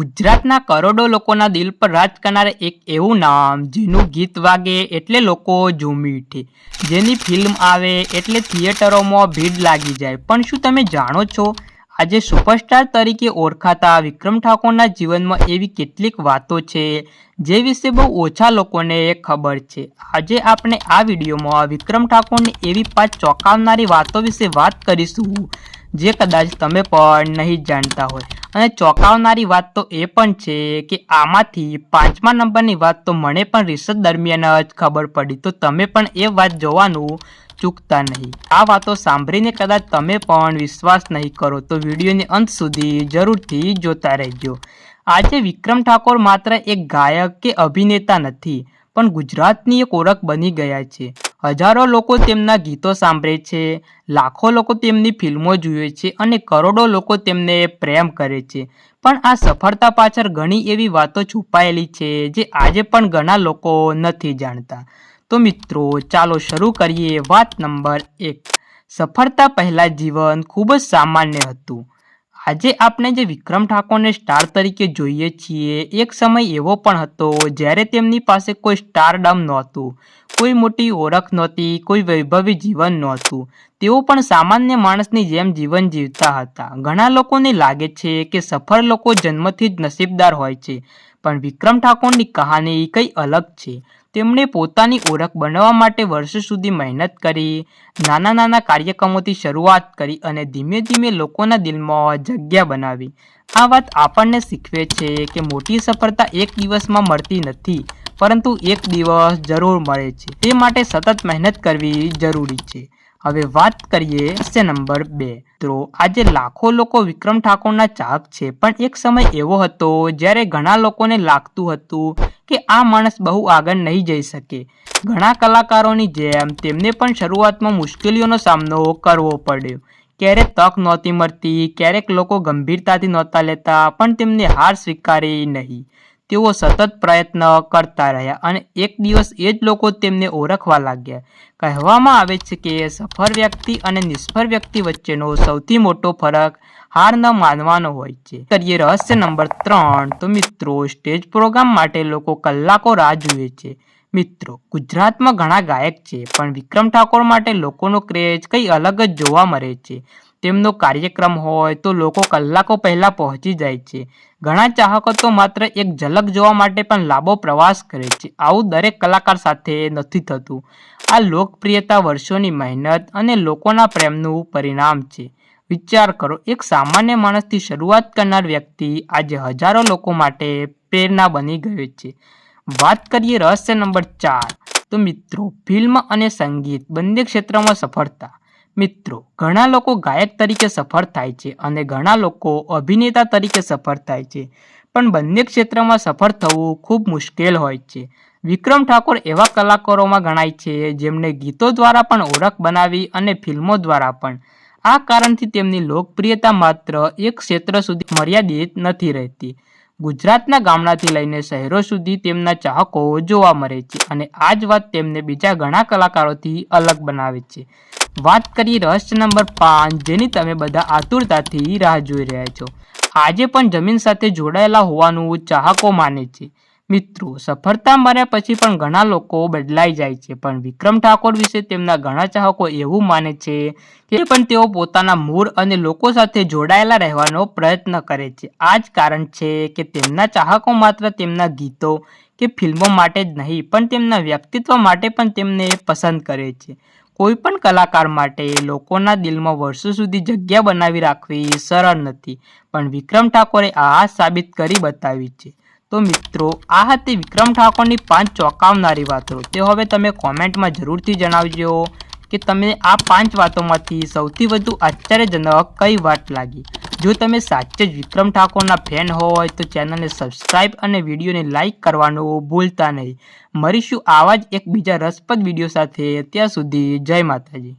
ગુજરાતના કરોડો લોકોના દિલ પર રાજ કરનાર એક એવું નામ જેનું ગીત વાગે એટલે લોકો ઝૂમી ઉઠે, જેની ફિલ્મ આવે એટલે થિયેટરોમાં ભીડ લાગી જાય। પણ શું તમે જાણો છો, આજે સુપરસ્ટાર તરીકે ઓળખાતા વિક્રમ ઠાકોરના જીવનમાં એવી કેટલીક વાતો છે જે વિશે બહુ ઓછા લોકોને ખબર છે। આજે આપણે આ વિડીયોમાં વિક્રમ ઠાકોરની એવી 5 ચોંકાવનારી વાતો વિશે વાત કરીશું જે કદાચ તમે પણ નહીં જાણતા હોય। અને ચોંકાવનારી વાત તો એ પણ છે કે આમાંથી 5મા નંબરની વાત તો મને પણ રિસર્ચ દરમિયાન જ ખબર પડી, તો તમે પણ એ વાત જોવાનું ચૂકતા નહીં। આ વાતો સાંભળીને કદાચ તમે પણ વિશ્વાસ નહીં કરો તો વિડીયોને અંત સુધી જરૂરથી જોતા રહેજો। આજે વિક્રમ ઠાકોર માત્ર એક ગાયક કે અભિનેતા નથી, પણ ગુજરાતની એક ઓળખ બની ગયા છે। હજારો લોકો તેમના ગીતો સાંભળે છે, લાખો લોકો તેમની ફિલ્મો જુએ છે અને કરોડો લોકો તેમને પ્રેમ કરે છે। પણ આ સફળતા પાછળ ઘણી એવી વાતો છુપાયેલી છે જે આજે પણ ઘણા લોકો નથી જાણતા। તો મિત્રો ચાલો શરૂ કરીએ। વાત નંબર 1, સફળતા પહેલાં જીવન ખૂબ જ સામાન્ય હતું। આજે આપણે જે વિક્રમ ઠાકોરને સ્ટાર તરીકે જોઈએ છીએ, એક સમય એવો પણ હતો જ્યારે તેમની પાસે કોઈ સ્ટારડમ નહોતું, કોઈ મોટી ઓળખ નહોતી, કોઈ વૈભવી જીવન નહોતું। તેઓ પણ સામાન્ય માણસની જેમ જીવન જીવતા હતા। ઘણા લોકોને લાગે છે કે સફળ લોકો જન્મથી જ નસીબદાર હોય છે, પણ વિક્રમ ઠાકોરની કહાની કંઈ અલગ છે। તેમણે પોતાની ઓળખ બનાવવા માટે વર્ષો સુધી મહેનત કરી, નાના નાના કાર્યક્રમોથી શરૂઆત કરી અને ધીમે ધીમે લોકોના દિલમાં જગ્યા બનાવી। આ વાત આપણને શીખવે છે કે મોટી સફળતા એક દિવસમાં મળતી નથી, પરંતુ એક દિવસ જરૂર મળે છે, તે માટે સતત મહેનત કરવી જરૂરી છે। હવે વાત કરીએ રહસ્ય નંબર 2। મિત્રો આજે લાખો લોકો વિક્રમ ઠાકોરના ચાહક છે, પણ એક સમય એવો હતો જ્યારે ઘણા લોકોને લાગતું હતું કે આ માણસ બહુ આગળ નહીં જઈ શકે। ઘણા કલાકારોની જેમ તેમને પણ શરૂઆતમાં મુશ્કેલીઓનો સામનો કરવો પડ્યો। ક્યારેક તક નહોતી મળતી, ક્યારેક લોકો ગંભીરતાથી નહોતા લેતા, પણ તેમને હાર સ્વીકારી નહીં। તેઓ સતત પ્રયત્ન કરતા રહ્યા અને એક દિવસ એ જ લોકો તેમને ઓળખવા લાગ્યા। કહેવામાં આવે છે કે સફળ વ્યક્તિ અને નિષ્ફળ વ્યક્તિ વચ્ચેનો સૌથી મોટો ફરક હાર ન માનવાનો હોય છે। કરીએ રહસ્ય નંબર 3, તો મિત્રો સ્ટેજ પ્રોગ્રામ માટે લોકો કલાકો રાહ જુએ છે। મિત્રો ગુજરાતમાં ઘણા ગાયક છે, પણ વિક્રમ ઠાકોર માટે લોકોનો ક્રેઝ કંઈ અલગ જ જોવા મળે છે। તેમનો કાર્યક્રમ હોય તો લોકો કલાકો પહેલાં પહોંચી જાય છે। ઘણા ચાહકો તો માત્ર એક ઝલક જોવા માટે પણ લાંબો પ્રવાસ કરે છે। આવું દરેક કલાકાર સાથે નથી થતું। આ લોકપ્રિયતા વર્ષોની મહેનત અને લોકોના પ્રેમનું પરિણામ છે। વિચાર કરો, એક સામાન્ય માણસથી શરૂઆત કરનાર વ્યક્તિ આજે હજારો લોકો માટે પ્રેરણા બની ગયો છે। વાત કરીએ રહસ્ય નંબર 4, તો મિત્રો ફિલ્મ અને સંગીત બંને ક્ષેત્રમાં સફળતા। મિત્રો ઘણા લોકો ગાયક તરીકે સફળ થાય છે અને ઘણા લોકો અભિનેતા તરીકે સફળ થાય છે, પણ બંને ક્ષેત્રમાં સફળ થવું ખૂબ મુશ્કેલ હોય છે। વિક્રમ ઠાકોર એવા કલાકારોમાં ગણાય છે જેમણે ગીતો દ્વારા પણ ઓળખ બનાવી અને ફિલ્મો દ્વારા પણ। આ કારણથી તેમની લોકપ્રિયતા માત્ર એક ક્ષેત્ર સુધી મર્યાદિત નથી રહેતી। ગુજરાતના ગામડાથી લઈને શહેરો સુધી તેમના ચાહકો જોવા મળે છે અને આ જ વાત તેમને બીજા ઘણા કલાકારોથી અલગ બનાવે છે। વાત કરીએ રહસ્ય નંબર 5, જેની તમે બધા આતુરતાથી રાહ જોઈ રહ્યા છો। આજે પણ જમીન સાથે જોડાયેલા હોવાનું ચાહકો માને છે। મિત્રો સફળતા મળ્યા પછી પણ ઘણા લોકો બદલાઈ જાય છે, પણ વિક્રમ ઠાકોર વિશે તેમના ઘણા ચાહકો એવું માને છે કે પણ તેઓ પોતાના મૂળ અને લોકો સાથે જોડાયેલા રહેવાનો પ્રયત્ન કરે છે। આ જ કારણ છે કે તેમના ચાહકો માત્ર તેમના ગીતો કે ફિલ્મો માટે જ નહીં, પણ તેમના વ્યક્તિત્વ માટે પણ તેમને પસંદ કરે છે। કોઈ પણ કલાકાર માટે લોકોના દિલમાં વર્ષો સુધી જગ્યા બનાવી રાખવી સરળ નથી, પણ વિક્રમ ઠાકોરે આ સાબિત કરી બતાવી છે। તો મિત્રો આ હતી વિક્રમ ઠાકોરની 5 ચોંકાવનારી વાતો। તે હવે તમે કોમેન્ટમાં જરૂરથી જણાવજો કે તમને આ 5 વાતોમાંથી સૌથી વધુ આશ્ચર્યજનક કઈ વાત લાગી। જો તમે સાચે જ વિક્રમ ઠાકોરના ફેન હોય તો ચેનલને સબસ્ક્રાઈબ અને વિડીયોને લાઇક કરવાનું ભૂલતા નહીં। મળીશું આવા જ એક બીજા રસપ્રદ વિડીયો સાથે। ત્યાં સુધી જય માતાજી।